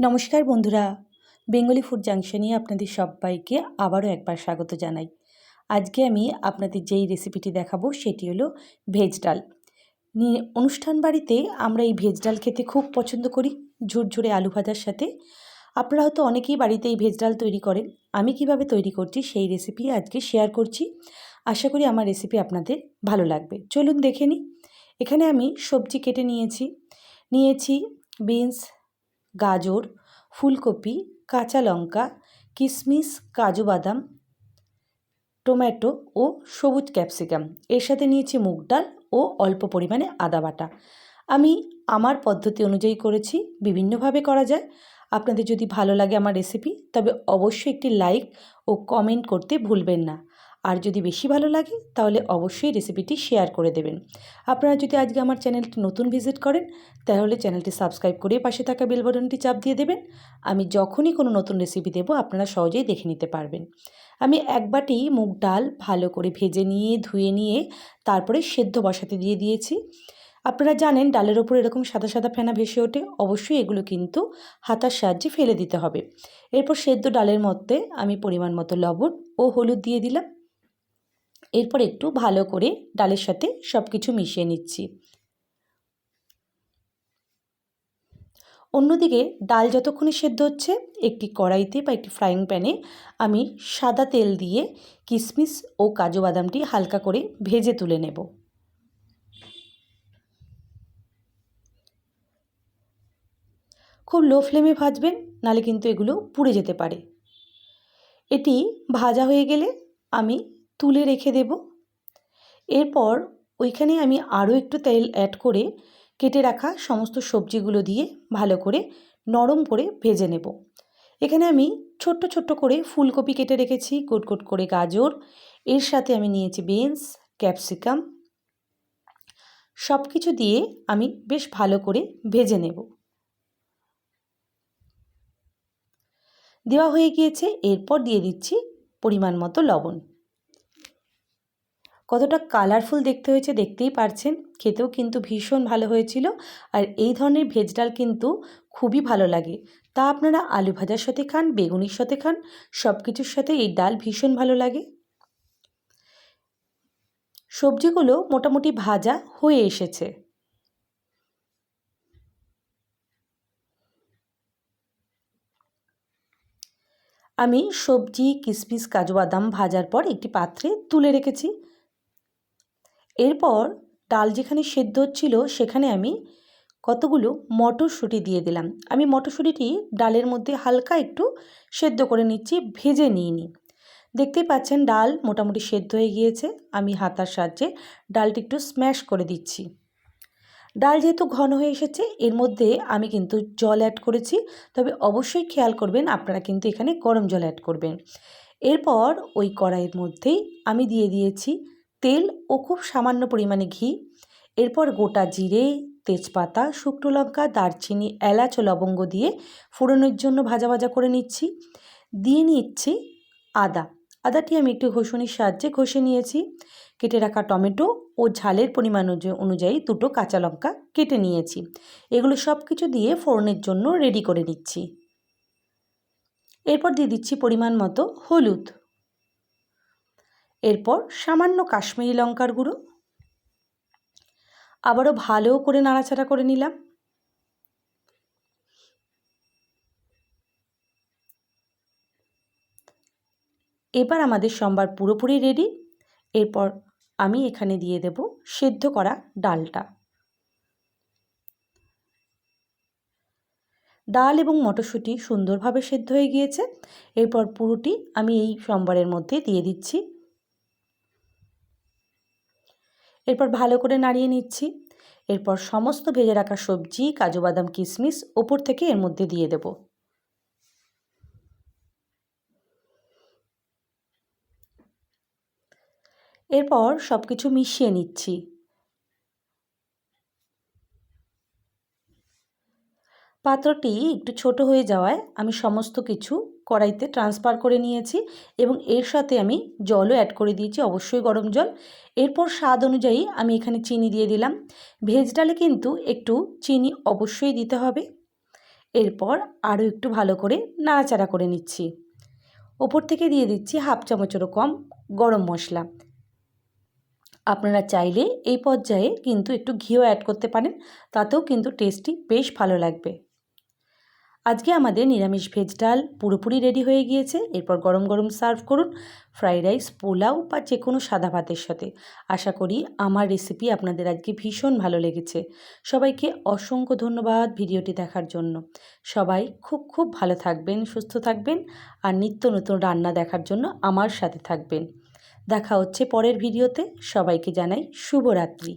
নমস্কার বন্ধুরা, Bengali food জাংশনে আপনাদের সবাইকে আবারও একবার স্বাগত জানাই। আজকে আমি আপনাদের যেই রেসিপিটি দেখাবো সেটি হলো ভেজ ডাল। অনুষ্ঠান বাড়িতে আমরা এই ভেজ ডাল খেতে খুব পছন্দ করি, ঝুরঝুরে আলু ভাজার সাথে। আপনারা হয়তো অনেকেই বাড়িতে এই ভেজ ডাল তৈরি করেন। আমি কিভাবে তৈরি করছি সেই রেসিপি আজকে শেয়ার করছি। আশা করি আমার রেসিপি আপনাদের ভালো লাগবে। চলুন দেখে নিই। এখানে আমি সবজি কেটে নিয়েছি বিনস, গাজর, ফুলকপি, কাঁচা লঙ্কা, কিশমিশ, কাজু বাদাম, টমেটো ও সবুজ ক্যাপসিকাম। এর সাথে নিয়েছি মুগ ডাল ও অল্প পরিমাণে আদা বাটা। আমি আমার পদ্ধতি অনুযায়ী করেছি, বিভিন্নভাবে করা যায়। আপনাদের যদি ভালো লাগে আমার রেসিপি তবে অবশ্যই একটি লাইক ও কমেন্ট করতে ভুলবেন না। আর যদি বেশি ভালো লাগে তাহলে অবশ্যই রেসিপিটি শেয়ার করে দেবেন। আপনারা যদি আজকে আমার চ্যানেলটি নতুন ভিজিট করেন তাহলে চ্যানেলটি সাবস্ক্রাইব করে পাশে থাকা বেল বাটনটি চাপ দিয়ে দেবেন। আমি যখনই কোনো নতুন রেসিপি দেবো আপনারা সহজেই দেখে নিতে পারবেন। আমি এক বাটি মুগ ডাল ভালো করে ভেজে নিয়ে ধুয়ে নিয়ে তারপরে সেদ্ধ বসাতে দিয়েছি। আপনারা জানেন ডালের ওপর এরকম সাদা সাদা ফেনা ভেসে ওঠে, অবশ্যই এগুলো কিন্তু হাতার সাহায্যে ফেলে দিতে হবে। এরপর সেদ্ধ ডালের মধ্যে আমি পরিমাণ মতো লবণ ও হলুদ দিয়ে দিলাম। এরপর একটু ভালো করে ডালের সাথে সব কিছু মিশিয়ে নিচ্ছি। অন্যদিকে ডাল যতক্ষণে সেদ্ধ হচ্ছে একটি কড়াইতে বা একটি ফ্রাইং প্যানে আমি সাদা তেল দিয়ে কিশমিশ ও কাজু বাদামটি হালকা করে ভেজে তুলে নেব। খুব লো ফ্লেমে ভাজবেন, নাহলে কিন্তু এগুলো পুড়ে যেতে পারে। এটি ভাজা হয়ে গেলে আমি তুলে রেখে দেব। এরপর ওইখানে আমি আরও একটু তেল অ্যাড করে কেটে রাখা সমস্ত সবজিগুলো দিয়ে ভালো করে নরম করে ভেজে নেব। এখানে আমি ছোট্ট ছোট্ট করে ফুলকপি কেটে রেখেছি, গোট গোট করে গাজর, এর সাথে আমি নিয়েছি বিনস, ক্যাপসিকাম। সব কিছু দিয়ে আমি বেশ ভালো করে ভেজে নেব। দেওয়া হয়ে গিয়েছে, এরপর দিয়ে দিচ্ছি পরিমাণ মতো লবণ। কতটা কালারফুল দেখতে হয়েছে দেখতেই পারছেন, খেতেও কিন্তু ভীষণ ভালো হয়েছিল। আর এই ধরনের ভেজ ডাল কিন্তু খুবই ভালো লাগে। তা আপনারা আলু ভাজার সাথে খান, বেগুনির সাথে খান, সব কিছুর সাথে এই ডাল ভীষণ ভালো লাগে। সবজিগুলো মোটামুটি ভাজা হয়ে এসেছে। আমি সবজি, কিশমিশ, কাজু বাদাম ভাজার পর একটি পাত্রে তুলে রেখেছি। এরপর ডাল যেখানে সেদ্ধ হচ্ছিল সেখানে আমি কতগুলো মটরশুঁটি দিয়ে দিলাম। আমি মটরশুঁটিটি ডালের মধ্যে হালকা একটু সেদ্ধ করে নিচ্ছি, ভেজে নিইনি। দেখতেই পাচ্ছেন ডাল মোটামুটি সেদ্ধ হয়ে গিয়েছে। আমি হাতার সাহায্যে ডালটি একটু স্ম্যাশ করে দিচ্ছি। ডাল যেহেতু ঘন হয়ে এসেছে এর মধ্যে আমি কিন্তু জল অ্যাড করেছি, তবে অবশ্যই খেয়াল করবেন আপনারা কিন্তু এখানে গরম জল অ্যাড করবেন। এরপর ওই কড়াইয়ের মধ্যেই আমি দিয়ে দিয়েছি তেল ও খুব সামান্য পরিমাণে ঘি। এরপর গোটা জিরে, তেজপাতা, শুকনো লঙ্কা, দারচিনি, এলাচ ও লবঙ্গ দিয়ে ফোড়নের জন্য ভাজা ভাজা করে নিচ্ছি। দিয়ে নিচ্ছি আদাটি আমি একটু ঘষুনির সাহায্যে ঘষে নিয়েছি। কেটে রাখা টমেটো ও ঝালের পরিমাণ অনুযায়ী দুটো কাঁচা লঙ্কা কেটে নিয়েছি। এগুলো সব কিছু দিয়ে ফোড়নের জন্য রেডি করে নিচ্ছি। এরপর দিয়ে দিচ্ছি পরিমাণ মতো হলুদ। এরপর সামান্য কাশ্মীরি লঙ্কার গুঁড়ো। আবারও ভালো করে নাড়াচাড়া করে নিলাম। এবার আমাদের সম্বার পুরোপুরি রেডি। এরপর আমি এখানে দিয়ে দেব সেদ্ধ করা ডালটা। ডাল এবং মটরশুঁটি সুন্দরভাবে সেদ্ধ হয়ে গিয়েছে। এরপর পুরোটি আমি এই সম্বরের মধ্যে দিয়ে দিচ্ছি। এরপর ভালো করে নাড়িয়ে নিচ্ছি। এরপর সমস্ত ভেজে রাখা সবজি, কাজু বাদাম, কিশমিশ ওপর থেকে এর মধ্যে দিয়ে দেব। এরপর সব কিছু মিশিয়ে নিচ্ছি। পাত্রটি একটু ছোট হয়ে যাওয়ায় আমি সমস্ত কিছু কড়াইতে ট্রান্সফার করে নিয়েছি এবং এর সাথে আমি জলও অ্যাড করে দিয়েছি, অবশ্যই গরম জল। এরপর স্বাদ অনুযায়ী আমি এখানে চিনি দিয়ে দিলাম। ভেজ ডালে কিন্তু একটু চিনি অবশ্যই দিতে হবে। এরপর আরও একটু ভালো করে নাড়াচাড়া করে নিচ্ছি। ওপর থেকে দিয়ে দিচ্ছি 1/2 চামচেরও কম গরম মশলা। আপনারা চাইলে এই পর্যায়ে কিন্তু একটু ঘিও অ্যাড করতে পারেন, তাতেও কিন্তু টেস্টটি বেশ ভালো লাগবে। আজকে আমাদের নিরামিষ ভেজ ডাল পুরোপুরি রেডি হয়ে গিয়েছে। এরপর গরম গরম সার্ভ করুন ফ্রাইড রাইস, পোলাও বা যে কোনো সাদা ভাতের সাথে। আশা করি আমার রেসিপি আপনাদের আজকে ভীষণ ভালো লেগেছে। সবাইকে অসংখ্য ধন্যবাদ ভিডিওটি দেখার জন্য। সবাই খুব খুব ভালো থাকবেন, সুস্থ থাকবেন আর নিত্য নতুন রান্না দেখার জন্য আমার সাথে থাকবেন। দেখা হচ্ছে পরের ভিডিওতে। সবাইকে জানাই শুভরাত্রি।